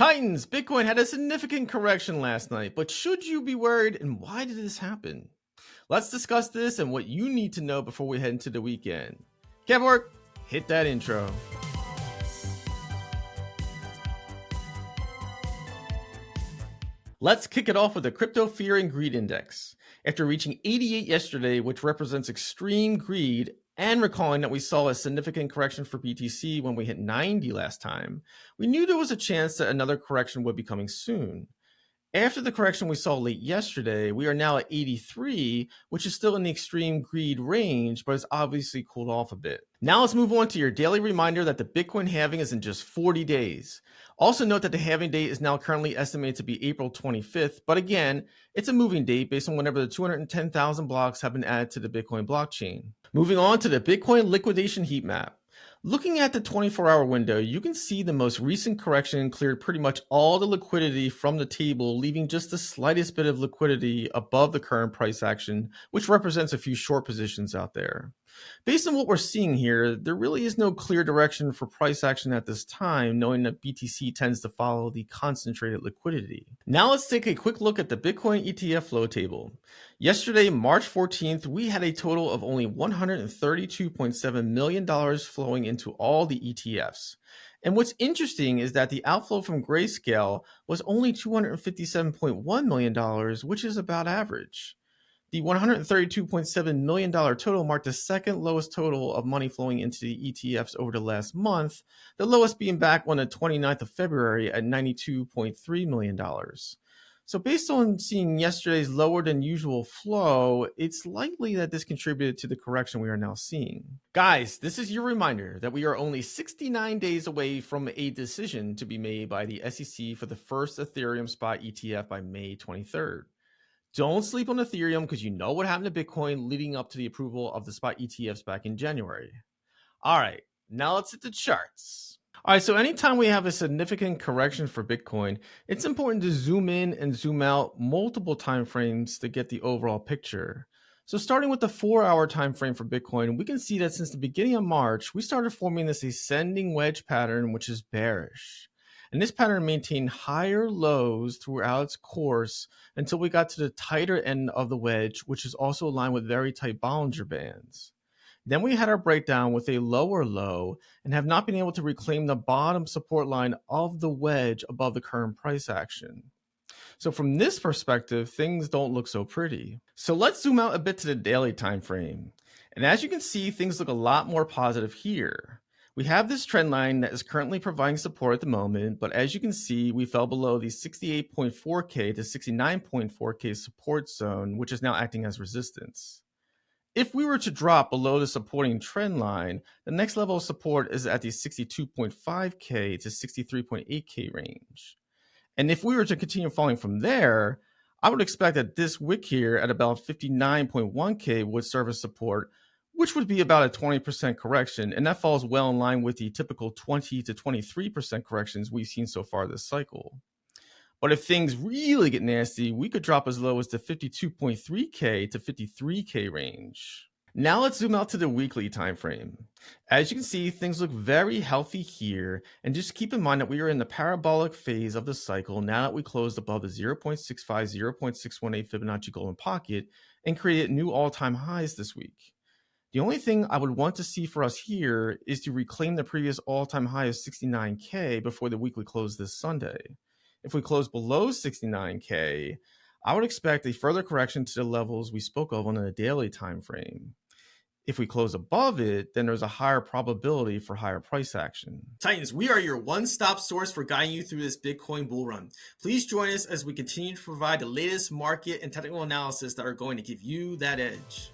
Titans, Bitcoin had a significant correction last night, but should you be worried and why did this happen? Let's discuss this and what you need to know before we head into the weekend. Kevwork, hit that intro. Let's kick it off with the Crypto Fear and Greed Index. After reaching 88 yesterday, which represents extreme greed, and recalling that we saw a significant correction for BTC when we hit 90 last time, we knew there was a chance that another correction would be coming soon. After the correction we saw late yesterday, we are now at 83, which is still in the extreme greed range, but it's obviously cooled off a bit. Now let's move on to your daily reminder that the Bitcoin halving is in just 40 days. Also note that the halving date is now currently estimated to be April 25th, but again, it's a moving date based on whenever the 210,000 blocks have been added to the Bitcoin blockchain. Moving on to the Bitcoin liquidation heat map. Looking at the 24-hour window, you can see the most recent correction cleared pretty much all the liquidity from the table, leaving just the slightest bit of liquidity above the current price action, which represents a few short positions out there. Based on what we're seeing here, there really is no clear direction for price action at this time, knowing that BTC tends to follow the concentrated liquidity. Now let's take a quick look at the Bitcoin ETF flow table. Yesterday, March 14th, we had a total of only $132.7 million flowing into all the ETFs. And what's interesting is that the outflow from Grayscale was only $257.1 million, which is about average. The $132.7 million total marked the second lowest total of money flowing into the ETFs over the last month, the lowest being back on the 29th of February at $92.3 million. So based on seeing yesterday's lower than usual flow, it's likely that this contributed to the correction we are now seeing. Guys, this is your reminder that we are only 69 days away from a decision to be made by the SEC for the first Ethereum spot ETF by May 23rd. Don't sleep on Ethereum because you know what happened to Bitcoin leading up to the approval of the spot ETFs back in January. All right, now let's hit the charts. All right, so anytime we have a significant correction for Bitcoin, it's important to zoom in and zoom out multiple time frames to get the overall picture. So starting with the 4-hour time frame for Bitcoin, we can see that since the beginning of March, we started forming this ascending wedge pattern, which is bearish. And this pattern maintained higher lows throughout its course until we got to the tighter end of the wedge, which is also aligned with very tight Bollinger Bands. Then we had our breakdown with a lower low and have not been able to reclaim the bottom support line of the wedge above the current price action. So from this perspective, things don't look so pretty. So let's zoom out a bit to the daily time frame. And as you can see, things look a lot more positive here. We have this trend line that is currently providing support at the moment, but as you can see, we fell below the 68.4K to 69.4K support zone, which is now acting as resistance. If we were to drop below the supporting trend line, the next level of support is at the 62.5K to 63.8K range. And if we were to continue falling from there, I would expect that this wick here at about 59.1K would serve as support, which would be about a 20% correction, and that falls well in line with the typical 20 to 23% corrections we've seen so far this cycle. But if things really get nasty, we could drop as low as the 52.3K to 53K range. Now let's zoom out to the weekly time frame. As you can see, things look very healthy here, and just keep in mind that we are in the parabolic phase of the cycle now that we closed above the 0.65, 0.618 Fibonacci golden pocket and created new all-time highs this week. The only thing I would want to see for us here is to reclaim the previous all-time high of 69K before the weekly close this Sunday. If we close below 69K, I would expect a further correction to the levels we spoke of on a daily time frame. If we close above it, then there's a higher probability for higher price action. Titans, we are your one-stop source for guiding you through this Bitcoin bull run. Please join us as we continue to provide the latest market and technical analysis that are going to give you that edge.